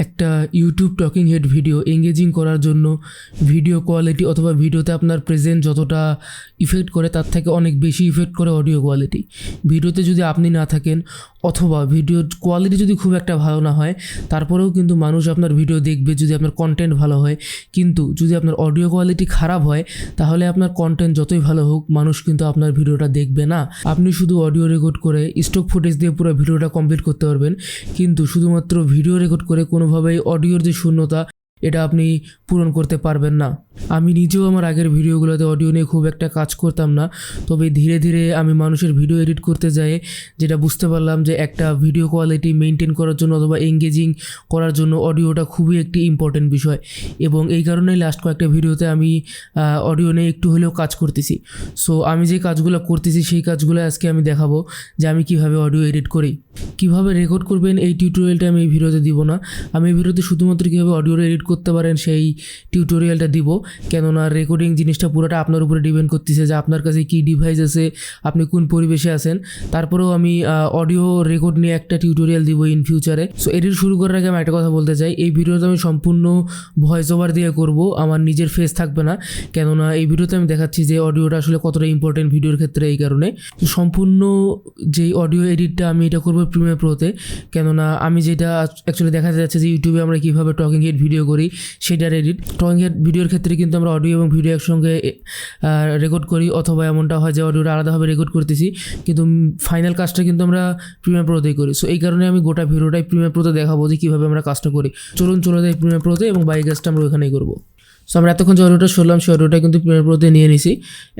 একটা YouTube talking head video engaging করার জন্য ভিডিও কোয়ালিটি অথবা ভিডিওতে আপনার প্রেজেন্ট যতটা ইফেক্ট করে তার থেকে অনেক বেশি ইফেক্ট করে অডিও কোয়ালিটি। ভিডিওতে যদি আপনি না থাকেন অথবা ভিডিওর কোয়ালিটি যদি খুব একটা ভালো না হয় তারপরেও কিন্তু মানুষ আপনার ভিডিও দেখবে যদি আপনার কন্টেন্ট ভালো হয়। কিন্তু যদি আপনার অডিও কোয়ালিটি খারাপ হয় তাহলে আপনার কন্টেন্ট যতই ভালো হোক মানুষ কিন্তু আপনার ভিডিওটা দেখবে না। আপনি শুধু অডিও রেকর্ড করে স্টক ফুটেজ দিয়ে পুরো ভিডিওটা কমপ্লিট করতে পারবেন, কিন্তু শুধুমাত্র ভিডিও রেকর্ড করে কোনোভাবেই অডিওর যে শূন্যতা এটা আপনি পূরণ করতে পারবেন না। আমি নিজেও আমার আগের ভিডিওগুলোতে অডিও নিয়ে খুব একটা কাজ করতাম না, তবে ধীরে ধীরে আমি মানুষের ভিডিও এডিট করতে যাই যেটা বুঝতে পারলাম যে একটা ভিডিও কোয়ালিটি মেনটেন করার জন্য অথবা এঙ্গেজিং করার জন্য অডিওটা খুবই একটি ইম্পর্টেন্ট বিষয়। এবং এই কারণেই লাস্ট কয়েকটা ভিডিওতে আমি অডিও নিয়ে একটু হলেও কাজ করতেছি। সো আমি যে কাজগুলো করতেছি সেই কাজগুলো আজকে আমি দেখাবো যে আমি কিভাবে অডিও এডিট করি। কিভাবে রেকর্ড করবেন এই টিউটোরিয়ালটা আমি এই ভিডিওতে দিব না। আমি এই ভিডিওতে শুধুমাত্র কীভাবে অডিও এডিট করতে পারেন সেই টিউটোরিয়ালটা দিব, কেননা রেকর্ডিং জিনিসটা পুরোটা আপনার উপরে ডিপেন্ড করতেছে যে আপনার কাছে কী ডিভাইস আছে, আপনি কোন পরিবেশে আছেন। তারপরেও আমি অডিও রেকর্ড নিয়ে একটা টিউটোরিয়াল দিব ইন ফিউচারে। সো এডিট শুরু করার আগে আমি একটা কথা বলতে চাই, এই ভিডিওতে আমি সম্পূর্ণ ভয়েস ওভার দিয়ে করব, আমার নিজের ফেস থাকবে না, কেননা এই ভিডিওতে আমি দেখাচ্ছি যে অডিওটা আসলে কতটা ইম্পর্টেন্ট ভিডিওর ক্ষেত্রে। এই কারণে সম্পূর্ণ যেই অডিও এডিটটা আমি এটা করবো প্রিমিয়ার প্রোতে, কেননা আমি যেটা অ্যাকচুয়ালি দেখা যাচ্ছে যে ইউটিউবে আমরা কীভাবে টকিং হেড ভিডিও করি সেটার এডিট। টকিং হেড ভিডিওর ক্ষেত্রে কিন্তু আমরা অডিও এবং ভিডিও একসঙ্গে রেকর্ড করি, অথবা এমনটা হয় যে অডিওটা আলাদাভাবে রেকর্ড করতেছি কিন্তু ফাইনাল কাজটা কিন্তু আমরা প্রিমিয়ার প্রোতেই করি। সো এই কারণে আমি গোটা ভিডিওটাই প্রিমিয়ার প্রোতে দেখাবো যে কীভাবে আমরা কাজটা করি। চলে যাই প্রিমিয়ার প্রোতে এবং বাকি কাজটা আমরা ওখানেই করবো। সো আমরা এতক্ষণ যে অডিওটা শুনলাম সেই অডিওটা কিন্তু প্রিমিয়ার প্রোতে নিয়ে নিছি।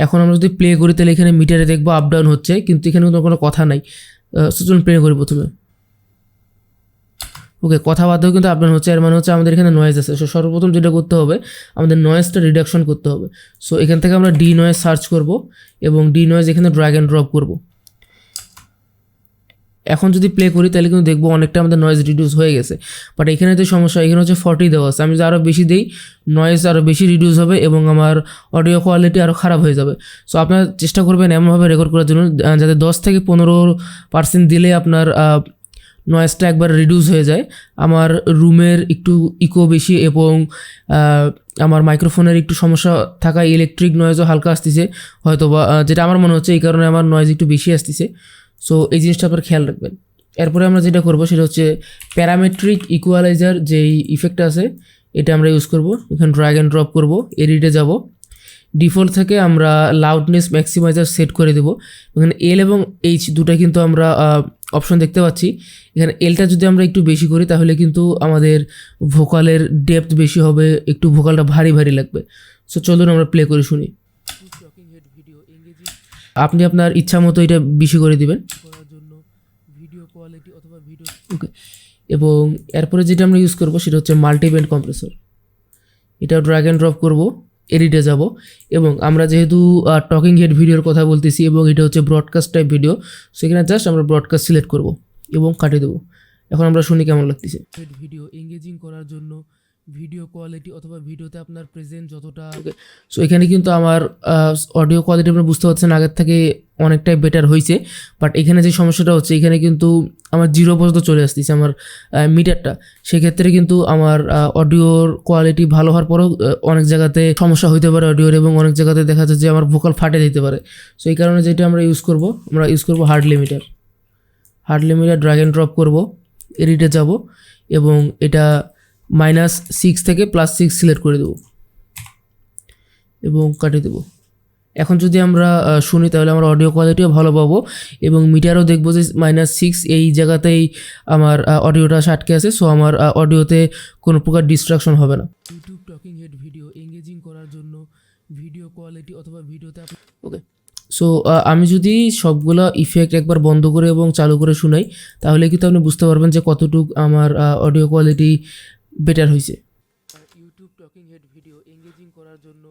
এখন আমরা যদি প্লে করি তাহলে এখানে মিটারে দেখবো আপ ডাউন হচ্ছে, কিন্তু এখানে কোনো কথা নাই। সো চলুন প্লে করি প্রথমে। ওকে, কথা বাদেও কিন্তু আপডাউন হচ্ছে, এর মানে হচ্ছে আমাদের এখানে নয়েজ আছে। সো সর্বপ্রথম যেটা করতে হবে আমাদের নয়েজটা রিডাকশন করতে হবে। সো এখান থেকে আমরা ডি নয়েজ সার্চ করব এবং ডি নয়েজ এখানে ড্র্যাগ অ্যান্ড ড্রপ করব। এখন যদি প্লে করি তাহলে কিন্তু দেখবো অনেকটা আমাদের নয়েজ রিডিউস হয়ে গেছে। বাট এখানে যে সমস্যা, এখানে হচ্ছে 40 দেওয়া আছে, আমি যদি আরও বেশি দিই নয়েজ আরও বেশি রিডিউস হবে এবং আমার অডিও কোয়ালিটি আরও খারাপ হয়ে যাবে। সো আপনারা চেষ্টা করবেন এমনভাবে রেকর্ড করার জন্য যাতে 10 থেকে 15% দিলে আপনার নয়েজটা একবার রিডিউস হয়ে যায়। আমার রুমের একটু ইকো বেশি এবং আমার মাইক্রোফোনের একটু সমস্যা থাকা ইলেকট্রিক নয়েজও হালকা আসতেছে হয়তো বা, যেটা আমার মনে হচ্ছে এই কারণে আমার নয়েজ একটু বেশি আসতেছে। সো এই জিনিসটা আপনার খেয়াল রাখবেন। এরপরে আমরা যেটা করবো সেটা হচ্ছে প্যারামেট্রিক ইকুয়ালাইজার যেই ইফেক্টটা আছে এটা আমরা ইউজ করব। এখানে ড্র্যাগ অ্যান্ড ড্রপ করব, এডিটে যাব, ডিফল্ট থেকে আমরা লাউডনেস ম্যাক্সিমাইজার সেট করে দেবো। এখানে এল এবং এইচ দুটা কিন্তু আমরা অপশন দেখতে পাচ্ছি। এখানে এলটা যদি আমরা একটু বেশি করি তাহলে কিন্তু আমাদের ভোকালের ডেপথ বেশি হবে, একটু ভোকালটা ভারী ভারী লাগবে। সো চলুন আমরা প্লে করে শুনি। আপনি আপনার ইচ্ছা মতো এটা বেশি করে দিবেন করার জন্য ভিডিও কোয়ালিটি অথবা ভিডিও। ওকে, এবং এরপরে যেটা আমরা ইউজ করব সেটা হচ্ছে মাল্টিব্যান্ড কম্প্রেসর। এটা ড্র্যাগ অ্যান্ড ড্রপ করব, এডিটে যাব এবং আমরা যেহেতু টকিং হেড ভিডিওর কথা বলতেছি এবং এটা হচ্ছে ব্রডকাস্ট টাইপ ভিডিও, সেখানে জাস্ট আমরা ব্রডকাস্ট সিলেক্ট করব এবং কাটিয়ে দেবো। এখন আমরা শুনি কেমন লাগতেছে। ভিডিও এঙ্গেজিং করার জন্য ভিডিও কোয়ালিটি অথবা ভিডিওতে আপনার প্রেজেন্ট যতটা। সো এখানে কিন্তু আমার অডিও কোয়ালিটি আপনারা বুঝতে পারছেন আগের থেকে অনেকটাই বেটার হয়েছে। বাট এখানে যে সমস্যাটা হচ্ছে এখানে কিন্তু আমার 0 পর্যন্ত চলে আসতেছে আমার মিটারটা। সেক্ষেত্রে কিন্তু আমার অডিওর কোয়ালিটি ভালো হওয়ার পরেও অনেক জায়গাতে সমস্যা হইতে পারে অডিওর, এবং অনেক জায়গাতে দেখা যাচ্ছে যে আমার ভোকাল ফাটে দিতে পারে। সো এই কারণে যেটা আমরা ইউজ করব hard limiter. Drag and drop করব, এডিটে যাব এবং এটা -6 থেকে +6 সিলেক্ট করে দেবো এবং কাটিয়ে দেবো। এখন যদি আমরা শুনি তাহলে আমার অডিও কোয়ালিটিও ভালো পাবো এবং মিটারও দেখবো যে -6 এই জায়গাতেই আমার অডিওটা আটকে আছে। সো আমার অডিওতে কোনো প্রকার ডিস্ট্রাকশন হবে না। YouTube talking head video engaging করার জন্য ভিডিও কোয়ালিটি অথবা ভিডিওতে ওকে। সো আমি যদি সবগুলো ইফেক্ট একবার বন্ধ করে এবং চালু করে শুনাই তাহলে কিন্তু আপনি বুঝতে পারবেন যে কতটুকু আমার অডিও কোয়ালিটি বেটার হয়েছে। YouTube talking head video engaging করার জন্য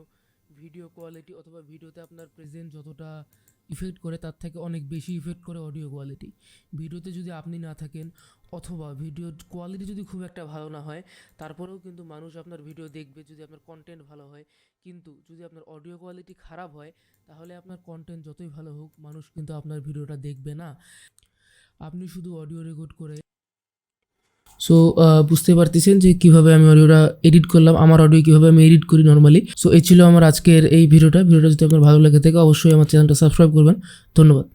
ভিডিও কোয়ালিটি অথবা ভিডিওতে আপনার প্রেজেন্ট যতটা ইফেক্ট করে তার থেকে অনেক বেশি ইফেক্ট করে অডিও কোয়ালিটি। ভিডিওতে যদি আপনি না থাকেন অথবা ভিডিওর কোয়ালিটি যদি খুব একটা ভালো না হয় তারপরেও কিন্তু মানুষ আপনার ভিডিও দেখবে যদি আপনার কন্টেন্ট ভালো হয়। কিন্তু যদি আপনার অডিও কোয়ালিটি খারাপ হয় তাহলে আপনার কন্টেন্ট যতই ভালো হোক মানুষ কিন্তু আপনার ভিডিওটা দেখবে না। আপনি শুধু অডিও রেকর্ড করে। সো বুঝতে পারতেছেন যে কীভাবে আমি অডিওটা এডিট করলাম, আমার অডিও কীভাবে আমি এডিট করি নর্মালি। সো এই ছিল আমার আজকের এই ভিডিওটা যদি আপনার ভালো লেগে থাকে অবশ্যই আমার চ্যানেলটা সাবস্ক্রাইব করবেন। ধন্যবাদ।